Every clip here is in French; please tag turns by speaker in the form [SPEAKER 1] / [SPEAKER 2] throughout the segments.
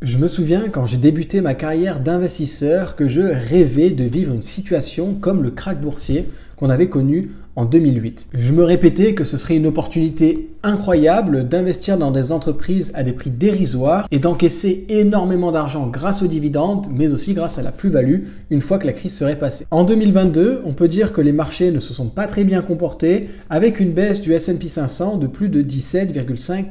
[SPEAKER 1] Je me souviens quand j'ai débuté ma carrière d'investisseur que je rêvais de vivre une situation comme le krach boursier qu'on avait connu en 2008. Je me répétais que ce serait une opportunité incroyable d'investir dans des entreprises à des prix dérisoires et d'encaisser énormément d'argent grâce aux dividendes, mais aussi grâce à la plus-value une fois que la crise serait passée. En 2022, on peut dire que les marchés ne se sont pas très bien comportés avec une baisse du S&P 500 de plus de 17,5%.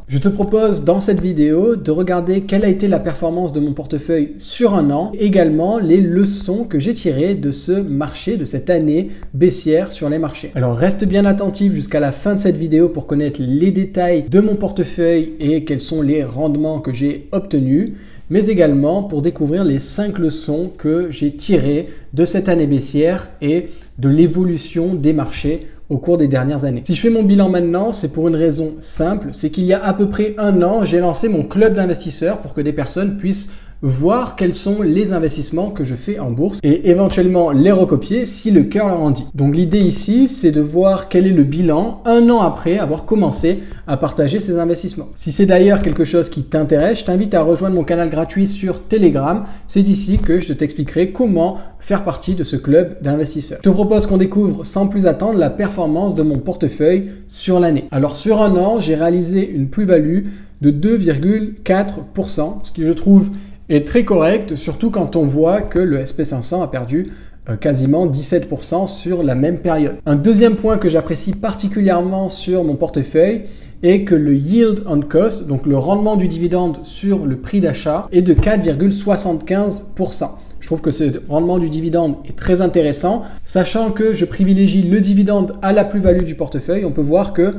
[SPEAKER 1] Je te propose dans cette vidéo de regarder quelle a été la performance de mon portefeuille sur un an, également les leçons que j'ai tirées de ce marché, de cette année baissière sur les marchés. Alors reste bien attentif jusqu'à la fin de cette vidéo pour connaître les détails de mon portefeuille et quels sont les rendements que j'ai obtenus, mais également pour découvrir les 5 leçons que j'ai tirées de cette année baissière et de l'évolution des marchés au cours des dernières années. Si je fais mon bilan maintenant, c'est pour une raison simple, c'est qu'il y a à peu près un an, j'ai lancé mon club d'investisseurs pour que des personnes puissent voir quels sont les investissements que je fais en bourse et éventuellement les recopier si le cœur leur en dit. Donc l'idée ici, c'est de voir quel est le bilan un an après avoir commencé à partager ces investissements. Si c'est d'ailleurs quelque chose qui t'intéresse, je t'invite à rejoindre mon canal gratuit sur Telegram. C'est ici que je t'expliquerai comment faire partie de ce club d'investisseurs. Je te propose qu'on découvre sans plus attendre la performance de mon portefeuille sur l'année. Alors sur un an, j'ai réalisé une plus-value de 2,4%, ce qui je trouve est très correct, surtout quand on voit que le SP 500 a perdu quasiment 17% sur la même période. Un deuxième point que j'apprécie particulièrement sur mon portefeuille est que le yield on cost, donc le rendement du dividende sur le prix d'achat, est de 4,75%. Je trouve que ce rendement du dividende est très intéressant, sachant que je privilégie le dividende à la plus-value du portefeuille. On peut voir que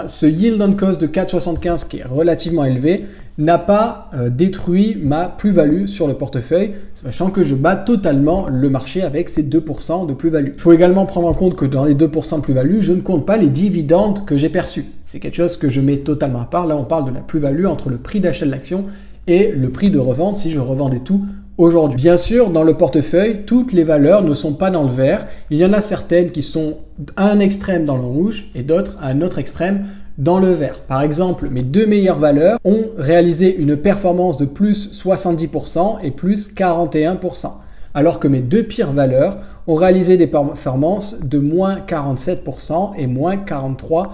[SPEAKER 1] ce yield on cost de 4,75 qui est relativement élevé n'a pas détruit ma plus-value sur le portefeuille, sachant que je bats totalement le marché avec ces 2% de plus-value. Il faut également prendre en compte que dans les 2% de plus-value, je ne compte pas les dividendes que j'ai perçus. C'est quelque chose que je mets totalement à part. Là, on parle de la plus-value entre le prix d'achat de l'action et le prix de revente si je revendais tout aujourd'hui. Bien sûr, dans le portefeuille, toutes les valeurs ne sont pas dans le vert. Il y en a certaines qui sont à un extrême dans le rouge et d'autres à un autre extrême dans le vert. Par exemple, mes deux meilleures valeurs ont réalisé une performance de plus 70% et plus 41%, alors que mes deux pires valeurs ont réalisé des performances de moins 47% et moins 43%.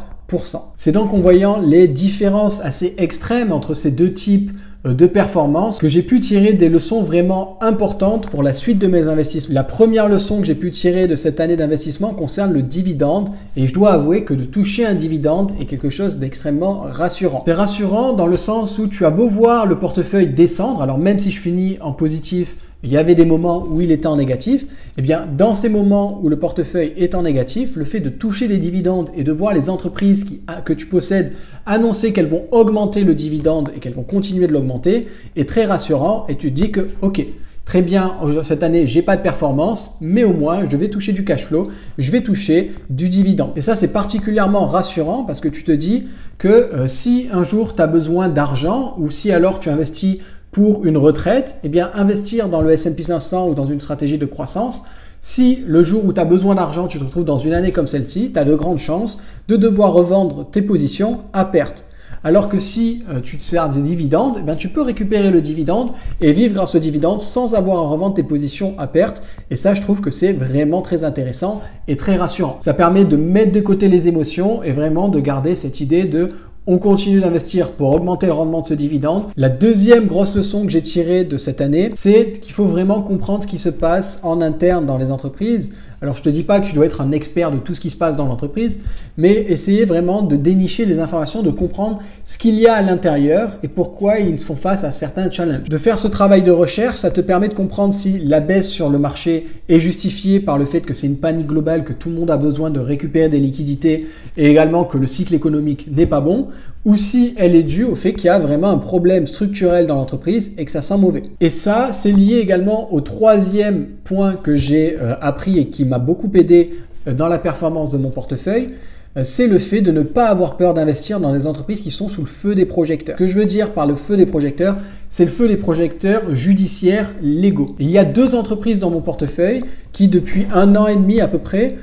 [SPEAKER 1] C'est donc en voyant les différences assez extrêmes entre ces deux types de performance que j'ai pu tirer des leçons vraiment importantes pour la suite de mes investissements. La première leçon que j'ai pu tirer de cette année d'investissement concerne le dividende et je dois avouer que de toucher un dividende est quelque chose d'extrêmement rassurant. C'est rassurant dans le sens où tu as beau voir le portefeuille descendre, alors même si je finis en positif, il y avait des moments où il était en négatif, et bien dans ces moments où le portefeuille est en négatif, le fait de toucher des dividendes et de voir les entreprises que tu possèdes annoncer qu'elles vont augmenter le dividende et qu'elles vont continuer de l'augmenter est très rassurant et tu te dis que ok, très bien, cette année, j'ai pas de performance, mais au moins, je vais toucher du cash flow, je vais toucher du dividende. Et ça, c'est particulièrement rassurant parce que tu te dis que si un jour, tu as besoin d'argent ou si alors tu investis pour une retraite, eh bien, investir dans le S&P 500 ou dans une stratégie de croissance, si le jour où tu as besoin d'argent, tu te retrouves dans une année comme celle-ci, tu as de grandes chances de devoir revendre tes positions à perte. Alors que si tu te sers des dividendes, eh bien, tu peux récupérer le dividende et vivre grâce au dividende sans avoir à revendre tes positions à perte. Et ça, je trouve que c'est vraiment très intéressant et très rassurant. Ça permet de mettre de côté les émotions et vraiment de garder cette idée de on continue d'investir pour augmenter le rendement de ce dividende. La deuxième grosse leçon que j'ai tirée de cette année, c'est qu'il faut vraiment comprendre ce qui se passe en interne dans les entreprises. Alors, je ne te dis pas que tu dois être un expert de tout ce qui se passe dans l'entreprise, mais essayer vraiment de dénicher les informations, de comprendre ce qu'il y a à l'intérieur et pourquoi ils font face à certains challenges. De faire ce travail de recherche, ça te permet de comprendre si la baisse sur le marché est justifiée par le fait que c'est une panique globale, que tout le monde a besoin de récupérer des liquidités et également que le cycle économique n'est pas bon, ou si elle est due au fait qu'il y a vraiment un problème structurel dans l'entreprise et que ça sent mauvais. Et ça, c'est lié également au troisième point que j'ai appris et qui m'a beaucoup aidé dans la performance de mon portefeuille, c'est le fait de ne pas avoir peur d'investir dans des entreprises qui sont sous le feu des projecteurs. Ce que je veux dire par le feu des projecteurs, c'est le feu des projecteurs judiciaires légaux. Il y a 2 entreprises dans mon portefeuille qui, depuis 1 an et demi à peu près,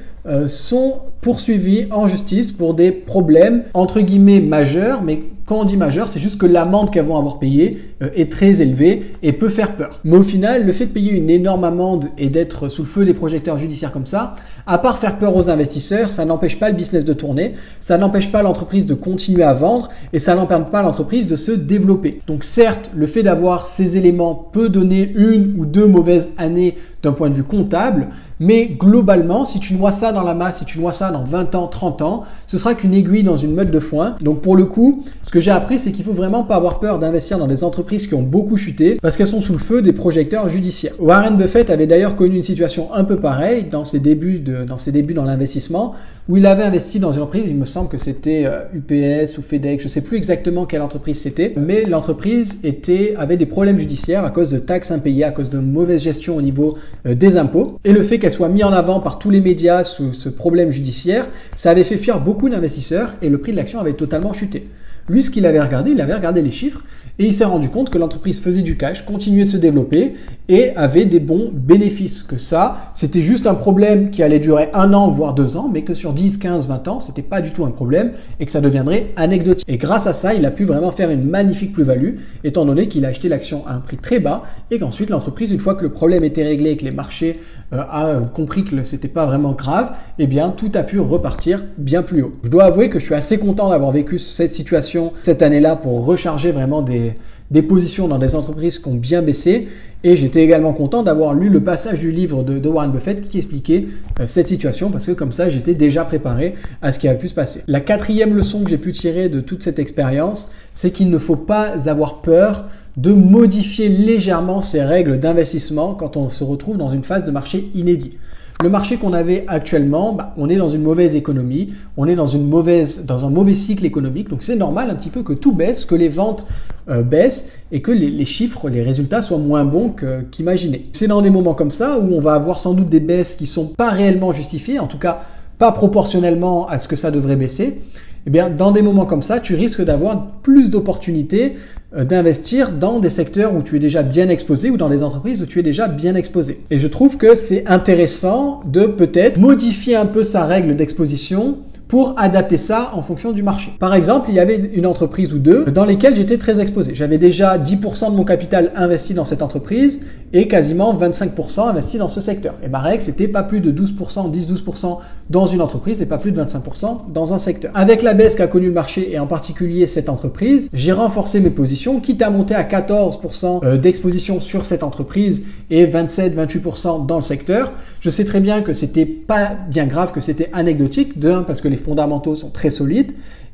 [SPEAKER 1] sont poursuivis en justice pour des problèmes entre guillemets majeurs, mais Quand on dit majeur, c'est juste que l'amende qu'elles vont avoir payée est très élevée et peut faire peur. Mais au final, le fait de payer une énorme amende et d'être sous le feu des projecteurs judiciaires comme ça, à part faire peur aux investisseurs, ça n'empêche pas le business de tourner, ça n'empêche pas l'entreprise de continuer à vendre et ça n'empêche pas l'entreprise de se développer. Donc certes, le fait d'avoir ces éléments peut donner une ou deux mauvaises années d'un point de vue comptable, mais globalement, si tu noies ça dans la masse, si tu noies ça dans 20 ans, 30 ans, ce sera qu'une aiguille dans une meule de foin. Donc pour le coup, ce que j'ai appris, c'est qu'il faut vraiment pas avoir peur d'investir dans des entreprises qui ont beaucoup chuté parce qu'elles sont sous le feu des projecteurs judiciaires. Warren Buffett avait d'ailleurs connu une situation un peu pareille dans ses débuts dans l'investissement, où il avait investi dans une entreprise, il me semble que c'était UPS ou FedEx, je ne sais plus exactement quelle entreprise c'était, mais l'entreprise avait des problèmes judiciaires à cause de taxes impayées, à cause de mauvaise gestion au niveau des impôts. Et le fait qu'elle soit mise en avant par tous les médias sous ce problème judiciaire, ça avait fait fuir beaucoup d'investisseurs et le prix de l'action avait totalement chuté. Lui, ce qu'il avait regardé, il avait regardé les chiffres et il s'est rendu compte que l'entreprise faisait du cash, continuait de se développer et avait des bons bénéfices. Que ça, c'était juste un problème qui allait durer 1 an, voire 2 ans, mais que sur 10, 15, 20 ans, c'était pas du tout un problème et que ça deviendrait anecdotique. Et grâce à ça, il a pu vraiment faire une magnifique plus-value, étant donné qu'il a acheté l'action à un prix très bas et qu'ensuite l'entreprise, une fois que le problème était réglé et que les marchés a compris que c'était pas vraiment grave, eh bien tout a pu repartir bien plus haut. Je dois avouer que je suis assez content d'avoir vécu cette situation cette année-là pour recharger vraiment des positions dans des entreprises qui ont bien baissé. Et j'étais également content d'avoir lu le passage du livre de Warren Buffett qui expliquait cette situation parce que comme ça, j'étais déjà préparé à ce qui avait pu se passer. La 4e leçon que j'ai pu tirer de toute cette expérience, c'est qu'il ne faut pas avoir peur de modifier légèrement ses règles d'investissement quand on se retrouve dans une phase de marché inédit. Le marché qu'on avait actuellement, on est dans une mauvaise économie, on est dans un mauvais cycle économique, donc c'est normal un petit peu que tout baisse, que les ventes baissent et que les chiffres, les résultats soient moins bons qu'imaginés. C'est dans des moments comme ça où on va avoir sans doute des baisses qui ne sont pas réellement justifiées, en tout cas pas proportionnellement à ce que ça devrait baisser. Eh bien, dans des moments comme ça, tu risques d'avoir plus d'opportunités d'investir dans des secteurs où tu es déjà bien exposé ou dans des entreprises où tu es déjà bien exposé. Et je trouve que c'est intéressant de peut-être modifier un peu sa règle d'exposition pour adapter ça en fonction du marché. Par exemple, il y avait une entreprise ou deux dans lesquelles j'étais très exposé. J'avais déjà 10% de mon capital investi dans cette entreprise et quasiment 25% investi dans ce secteur. Et ma règle, c'était pas plus de 12%, 10-12% dans une entreprise et pas plus de 25% dans un secteur. Avec la baisse qu'a connue le marché et en particulier cette entreprise, j'ai renforcé mes positions, quitte à monter à 14% d'exposition sur cette entreprise et 27-28% dans le secteur. Je sais très bien que c'était pas bien grave, que c'était anecdotique. De 1, parce que les fondamentaux sont très solides.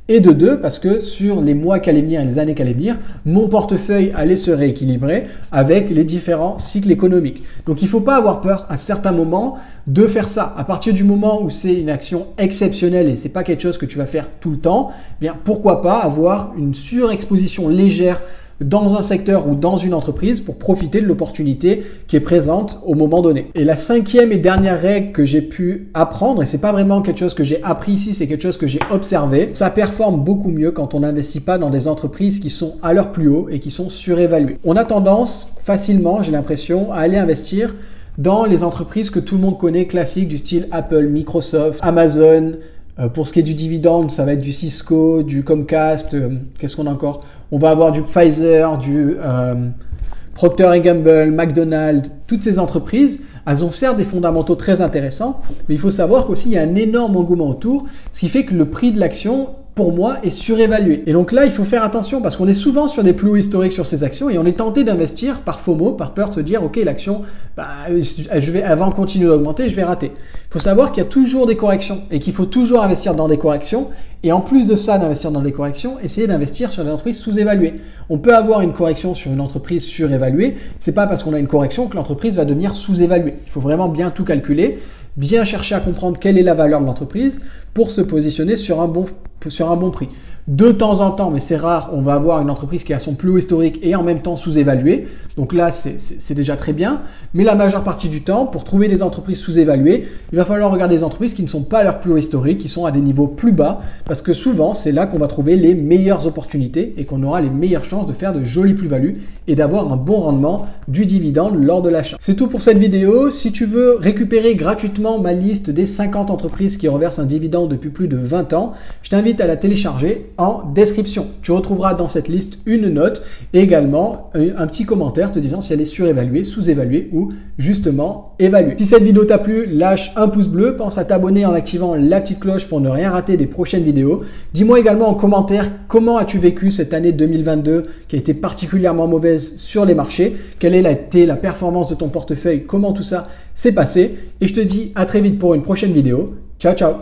[SPEAKER 1] Et de 2, parce que sur les mois qui allaient venir et les années qui allaient venir, mon portefeuille allait se rééquilibrer avec les différents cycles économiques. Donc il ne faut pas avoir peur à certains moments de faire ça. À partir du moment où c'est une action exceptionnelle et c'est pas quelque chose que tu vas faire tout le temps, eh bien pourquoi pas avoir une surexposition légère dans un secteur ou dans une entreprise pour profiter de l'opportunité qui est présente au moment donné. Et la 5e et dernière règle que j'ai pu apprendre, et c'est pas vraiment quelque chose que j'ai appris ici, c'est quelque chose que j'ai observé, ça performe beaucoup mieux quand on n'investit pas dans des entreprises qui sont à leur plus haut et qui sont surévaluées. On a tendance facilement, j'ai l'impression, à aller investir dans les entreprises que tout le monde connaît, classiques, du style Apple, Microsoft, Amazon. Pour ce qui est du dividende, ça va être du Cisco, du Comcast, qu'est-ce qu'on a encore? On va avoir du Pfizer, du Procter & Gamble, McDonald's, toutes ces entreprises, elles ont certes des fondamentaux très intéressants, mais il faut savoir qu'aussi il y a un énorme engouement autour, ce qui fait que le prix de l'action, pour moi, est surévalué. Et donc là, il faut faire attention parce qu'on est souvent sur des plus hauts historiques sur ces actions et on est tenté d'investir par FOMO, par peur de se dire, ok, l'action, elle va continuer d'augmenter, je vais rater. Il faut savoir qu'il y a toujours des corrections et qu'il faut toujours investir dans des corrections. Et en plus de ça, d'investir dans des corrections, essayer d'investir sur des entreprises sous-évaluées. On peut avoir une correction sur une entreprise surévaluée. C'est pas parce qu'on a une correction que l'entreprise va devenir sous-évaluée. Il faut vraiment bien tout calculer, bien chercher à comprendre quelle est la valeur de l'entreprise pour se positionner sur un bon prix. De temps en temps, mais c'est rare, on va avoir une entreprise qui a son plus haut historique et en même temps sous-évaluée. Donc là, c'est déjà très bien. Mais la majeure partie du temps, pour trouver des entreprises sous-évaluées, il va falloir regarder des entreprises qui ne sont pas à leur plus haut historique, qui sont à des niveaux plus bas, parce que souvent, c'est là qu'on va trouver les meilleures opportunités et qu'on aura les meilleures chances de faire de jolies plus-values et d'avoir un bon rendement du dividende lors de l'achat. C'est tout pour cette vidéo. Si tu veux récupérer gratuitement ma liste des 50 entreprises qui reversent un dividende depuis plus de 20 ans, je t'invite à la télécharger en description. Tu retrouveras dans cette liste une note et également un petit commentaire te disant si elle est surévaluée, sous-évaluée ou justement évaluée. Si cette vidéo t'a plu, lâche un pouce bleu, pense à t'abonner en activant la petite cloche pour ne rien rater des prochaines vidéos. Dis-moi également en commentaire comment as-tu vécu cette année 2022 qui a été particulièrement mauvaise sur les marchés, quelle a été la performance de ton portefeuille, comment tout ça s'est passé et je te dis à très vite pour une prochaine vidéo. Ciao ciao.